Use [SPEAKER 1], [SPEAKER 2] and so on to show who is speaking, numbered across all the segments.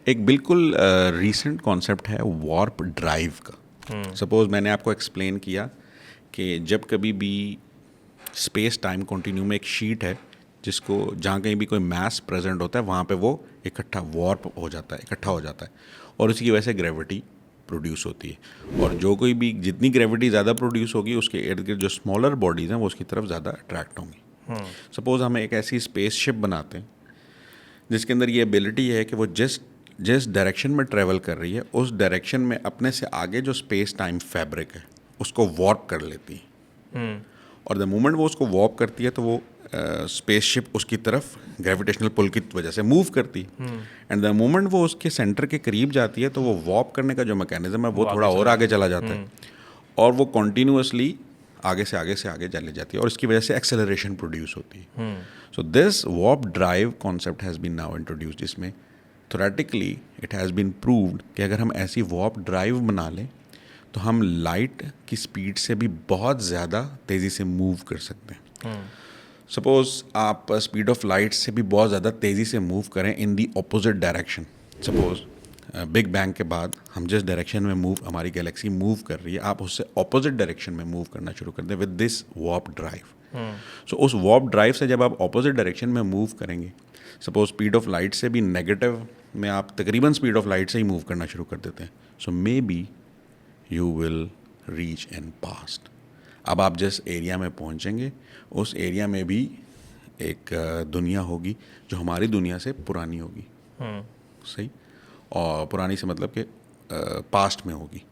[SPEAKER 1] एक बिल्कुल recent concept है वार्प ड्राइव का। सपोज मैंने आपको एक्सप्लेन किया कि जब कभी भी स्पेस टाइम कंटिन्यू में एक शीट है जिसको जहाँ कहीं भी कोई मास प्रेजेंट होता है वहाँ पे वो इकट्ठा वार्प हो जाता है, इकट्ठा हो जाता है, और उसी की वजह से ग्रेविटी प्रोड्यूस होती है। और जो कोई भी जितनी ग्रेविटी ज़्यादा प्रोड्यूस होगी उसके इर्द गिर्द जो स्मॉलर बॉडीज़ हैं वो उसकी तरफ ज़्यादा अट्रैक्ट होंगी। सपोज हम एक ऐसी स्पेस शिप बनाते हैं जिसके अंदर ये एबिलिटी है कि वो जिस डायरेक्शन में ट्रैवल कर रही है उस डायरेक्शन में अपने से आगे जो स्पेस टाइम फैब्रिक है उसको वॉर्प कर लेती है। और द मोमेंट वो उसको वॉर्प करती है तो वो स्पेसशिप उसकी तरफ ग्रेविटेशनल पुल की वजह से मूव करती है। एंड द मोमेंट वो उसके सेंटर के करीब जाती है तो वो वॉर्प करने का जो मैकेनिज्म है वो थोड़ा और आगे चला जाता है और वो कॉन्टीन्यूसली आगे से आगे से आगे चली जाती है और इसकी वजह से एक्सेलरेशन प्रोड्यूस होती है। So this warp drive concept has been now introduced, जिसमें theoretically it has been proved कि अगर हम ऐसी वॉर्प ड्राइव बना लें तो हम लाइट की स्पीड से भी बहुत ज़्यादा तेज़ी से मूव कर सकते हैं। सपोज आप स्पीड ऑफ लाइट से भी बहुत ज़्यादा तेज़ी से मूव करें in the opposite direction. Suppose big bang के बाद हम जिस डायरेक्शन में मूव हमारी गैलेक्सी मूव कर रही है आप उससे ऑपोजिट डायरेक्शन में मूव करना शुरू कर दें विद दिस वॉर्प ड्राइव। सो उस वॉर्प ड्राइव से जब आप ऑपोजिट डायरेक्शन में मूव करेंगे, सपोज स्पीड ऑफ लाइट से भी नेगेटिव में आप तकरीबन स्पीड ऑफ लाइट से ही मूव करना शुरू कर देते हैं, so maybe you will reach in past. अब आप जिस एरिया में पहुंचेंगे उस एरिया में भी एक दुनिया होगी जो हमारी दुनिया से पुरानी होगी। सही, और पुरानी से मतलब कि पास्ट में होगी।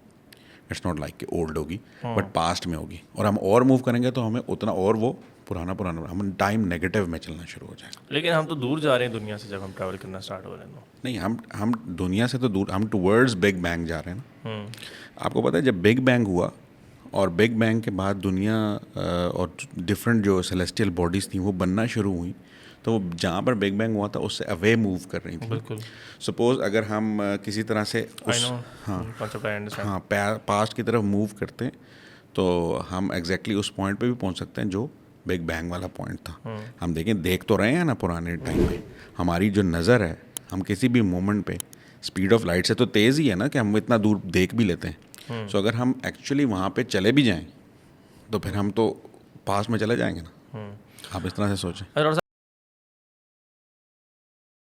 [SPEAKER 1] इट्स नॉट लाइक कि ओल्ड होगी बट पास्ट में होगी, और हम और मूव करेंगे तो हमें उतना और वो पुराना हम टाइम नेगेटिव में चलना शुरू हो जाएगा।
[SPEAKER 2] लेकिन हम तो दूर जा रहे हैं दुनिया से जब हम ट्रैवल करना स्टार्ट हो रहे हैं।
[SPEAKER 1] नहीं, हम दुनिया से तो दूर, हम टुवर्ड्स बिग बैंग जा रहे हैं ना। आपको पता है जब बिग बैंग हुआ और बिग बैंग के बाद दुनिया और डिफरेंट जो सेलेस्टियल बॉडीज़ थी वो बनना शुरू हुई, तो वो जहाँ पर बिग बैंग हुआ था उससे अवे मूव कर रही थी।
[SPEAKER 2] बिल्कुल।
[SPEAKER 1] सपोज अगर हम किसी तरह से उस पास्ट की तरफ मूव करते हैं तो हम एग्जैक्टली उस पॉइंट पे भी पहुँच सकते हैं जो बिग बैंग वाला पॉइंट था। हम देख तो रहे हैं ना पुराने टाइम में हमारी जो नज़र है, हम किसी भी मोमेंट पे स्पीड ऑफ लाइट से तो तेज़ ही है ना कि हम इतना दूर देख भी लेते हैं। सो अगर हम एक्चुअली वहाँ पे चले भी जाएं तो फिर हम तो पास में चले जाएंगे ना। आप इस तरह से सोचें।
[SPEAKER 2] और